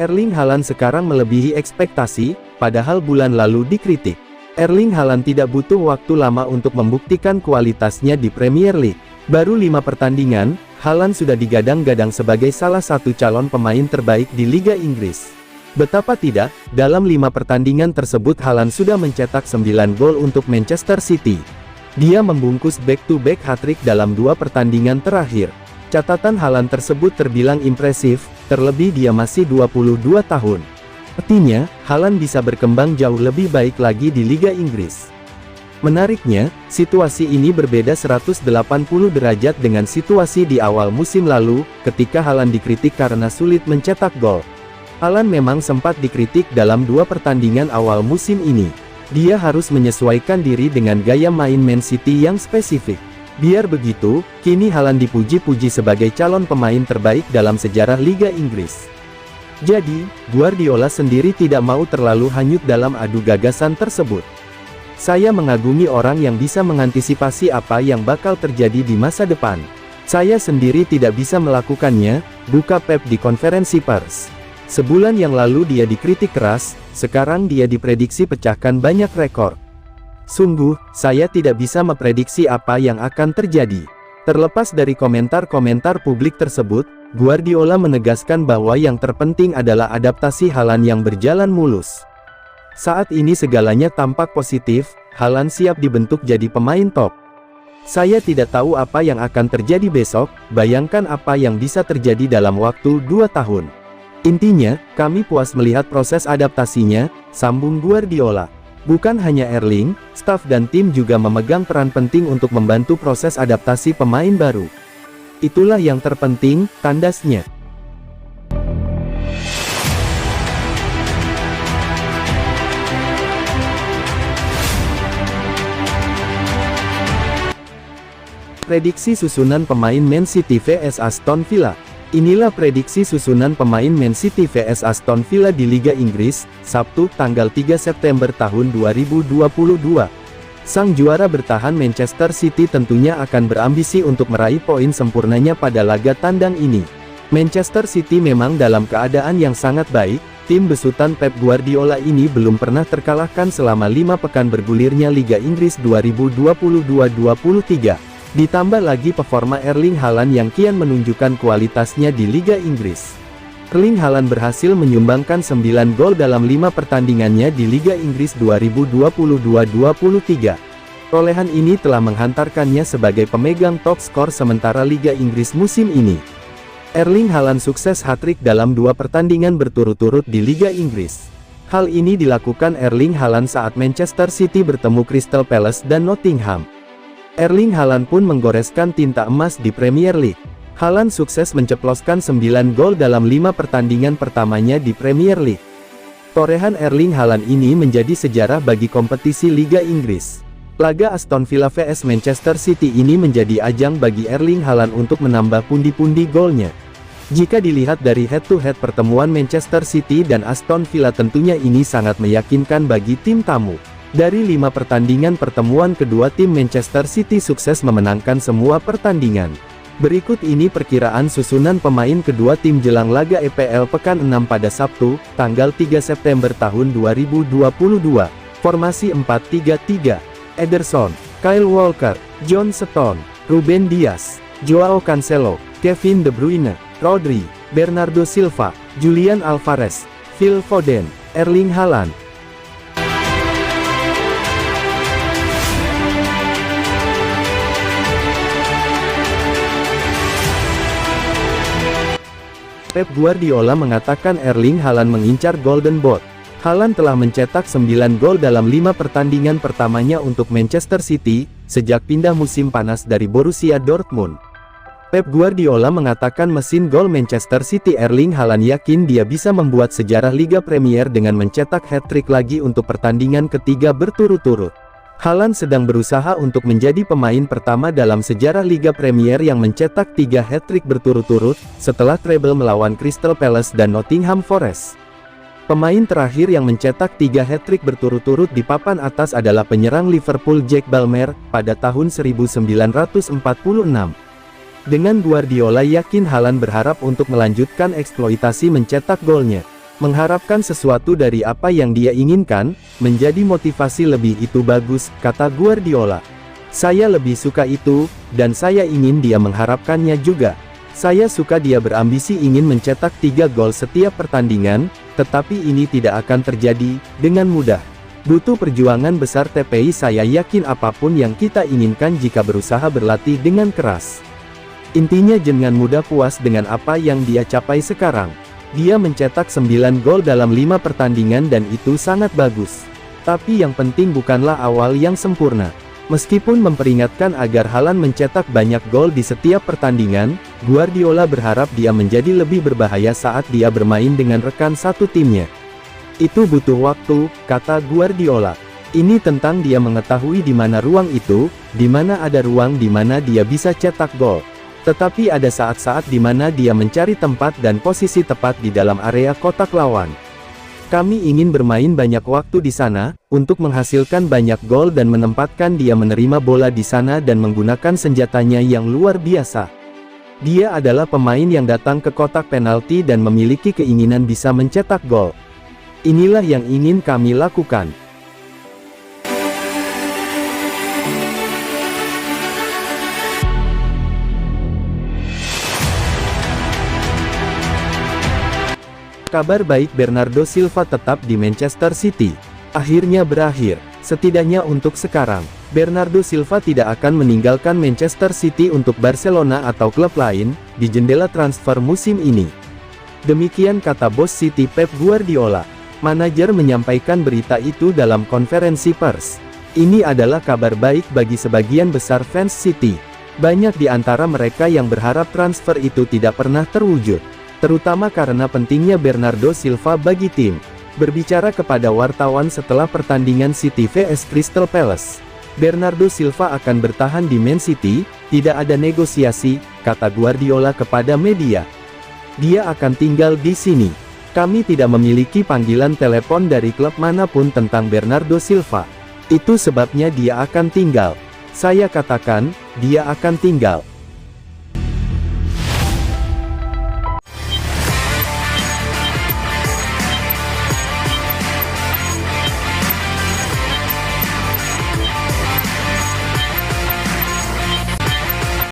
Erling Haaland sekarang melebihi ekspektasi, padahal bulan lalu dikritik. Erling Haaland tidak butuh waktu lama untuk membuktikan kualitasnya di Premier League. Baru 5 pertandingan, Haaland sudah digadang-gadang sebagai salah satu calon pemain terbaik di Liga Inggris. Betapa tidak, dalam 5 pertandingan tersebut Haaland sudah mencetak 9 gol untuk Manchester City. Dia membungkus back-to-back hat-trick dalam 2 pertandingan terakhir. Catatan Haaland tersebut terbilang impresif, terlebih dia masih 22 tahun. Artinya, Haaland bisa berkembang jauh lebih baik lagi di Liga Inggris. Menariknya, situasi ini berbeda 180 derajat dengan situasi di awal musim lalu, ketika Haaland dikritik karena sulit mencetak gol. Haaland memang sempat dikritik dalam 2 pertandingan awal musim ini. Dia harus menyesuaikan diri dengan gaya main Man City yang spesifik. Biar begitu, kini Haaland dipuji-puji sebagai calon pemain terbaik dalam sejarah Liga Inggris. Jadi, Guardiola sendiri tidak mau terlalu hanyut dalam adu gagasan tersebut. Saya mengagumi orang yang bisa mengantisipasi apa yang bakal terjadi di masa depan. Saya sendiri tidak bisa melakukannya, buka Pep di konferensi pers. Sebulan yang lalu dia dikritik keras, sekarang dia diprediksi pecahkan banyak rekor. Sungguh, saya tidak bisa memprediksi apa yang akan terjadi. Terlepas dari komentar-komentar publik tersebut, Guardiola menegaskan bahwa yang terpenting adalah adaptasi Haaland yang berjalan mulus. Saat ini segalanya tampak positif, Haaland siap dibentuk jadi pemain top. Saya tidak tahu apa yang akan terjadi besok, bayangkan apa yang bisa terjadi dalam waktu 2 tahun. Intinya, kami puas melihat proses adaptasinya, sambung Guardiola. Bukan hanya Erling, staf dan tim juga memegang peran penting untuk membantu proses adaptasi pemain baru. Itulah yang terpenting, tandasnya. Prediksi susunan pemain Man City vs Aston Villa. Inilah prediksi susunan pemain Man City vs Aston Villa di Liga Inggris, Sabtu, tanggal 3 September tahun 2022. Sang juara bertahan Manchester City tentunya akan berambisi untuk meraih poin sempurnanya pada laga tandang ini. Manchester City memang dalam keadaan yang sangat baik, tim besutan Pep Guardiola ini belum pernah terkalahkan selama 5 pekan bergulirnya Liga Inggris 2022-23. Ditambah lagi performa Erling Haaland yang kian menunjukkan kualitasnya di Liga Inggris. Erling Haaland berhasil menyumbangkan 9 gol dalam 5 pertandingannya di Liga Inggris 2022-23. Perolehan ini telah menghantarkannya sebagai pemegang top skor sementara Liga Inggris musim ini. Erling Haaland sukses hat-trick dalam 2 pertandingan berturut-turut di Liga Inggris. Hal ini dilakukan Erling Haaland saat Manchester City bertemu Crystal Palace dan Nottingham. Erling Haaland pun menggoreskan tinta emas di Premier League. Haaland sukses menceploskan 9 gol dalam 5 pertandingan pertamanya di Premier League. Torehan Erling Haaland ini menjadi sejarah bagi kompetisi Liga Inggris. Laga Aston Villa vs Manchester City ini menjadi ajang bagi Erling Haaland untuk menambah pundi-pundi golnya. Jika dilihat dari head-to-head pertemuan Manchester City dan Aston Villa tentunya ini sangat meyakinkan bagi tim tamu. Dari 5 pertandingan pertemuan kedua tim Manchester City sukses memenangkan semua pertandingan. Berikut ini perkiraan susunan pemain kedua tim jelang laga EPL Pekan 6 pada Sabtu, tanggal 3 September tahun 2022. Formasi 4-3-3. Ederson, Kyle Walker, John Stones, Ruben Dias, Joao Cancelo, Kevin De Bruyne, Rodri, Bernardo Silva, Julian Alvarez, Phil Foden, Erling Haaland. Pep Guardiola mengatakan Erling Haaland mengincar Golden Boot. Haaland telah mencetak 9 gol dalam 5 pertandingan pertamanya untuk Manchester City, sejak pindah musim panas dari Borussia Dortmund. Pep Guardiola mengatakan mesin gol Manchester City Erling Haaland yakin dia bisa membuat sejarah Liga Premier dengan mencetak hat-trick lagi untuk pertandingan ketiga berturut-turut. Haaland sedang berusaha untuk menjadi pemain pertama dalam sejarah Liga Premier yang mencetak 3 hat-trick berturut-turut, setelah treble melawan Crystal Palace dan Nottingham Forest. Pemain terakhir yang mencetak 3 hat-trick berturut-turut di papan atas adalah penyerang Liverpool Jack Balmer, pada tahun 1946. Dengan Guardiola yakin Haaland berharap untuk melanjutkan eksploitasi mencetak golnya. Mengharapkan sesuatu dari apa yang dia inginkan, menjadi motivasi lebih itu bagus, kata Guardiola. Saya lebih suka itu, dan saya ingin dia mengharapkannya juga. Saya suka dia berambisi ingin mencetak 3 gol setiap pertandingan, tetapi ini tidak akan terjadi dengan mudah. Butuh perjuangan besar tapi saya yakin apapun yang kita inginkan jika berusaha berlatih dengan keras. Intinya jangan mudah puas dengan apa yang dia capai sekarang. Dia mencetak 9 gol dalam 5 pertandingan dan itu sangat bagus. Tapi yang penting bukanlah awal yang sempurna. Meskipun memperingatkan agar Haaland mencetak banyak gol di setiap pertandingan, Guardiola berharap dia menjadi lebih berbahaya saat dia bermain dengan rekan satu timnya. Itu butuh waktu, kata Guardiola. Ini tentang dia mengetahui di mana ruang itu, di mana ada ruang di mana dia bisa cetak gol. Tetapi ada saat-saat di mana dia mencari tempat dan posisi tepat di dalam area kotak lawan. Kami ingin bermain banyak waktu di sana, untuk menghasilkan banyak gol dan menempatkan dia menerima bola di sana dan menggunakan senjatanya yang luar biasa. Dia adalah pemain yang datang ke kotak penalti dan memiliki keinginan bisa mencetak gol. Inilah yang ingin kami lakukan. Kabar baik, Bernardo Silva tetap di Manchester City. Akhirnya berakhir, setidaknya untuk sekarang. Bernardo Silva tidak akan meninggalkan Manchester City untuk Barcelona atau klub lain, di jendela transfer musim ini. Demikian kata bos City Pep Guardiola. Manajer menyampaikan berita itu dalam konferensi pers. Ini adalah kabar baik bagi sebagian besar fans City. Banyak di antara mereka yang berharap transfer itu tidak pernah terwujud. Terutama karena pentingnya Bernardo Silva bagi tim. Berbicara kepada wartawan setelah pertandingan City vs Crystal Palace, Bernardo Silva akan bertahan di Man City, tidak ada negosiasi, kata Guardiola kepada media. Dia akan tinggal di sini. Kami tidak memiliki panggilan telepon dari klub manapun tentang Bernardo Silva. Itu sebabnya dia akan tinggal. Saya katakan, dia akan tinggal.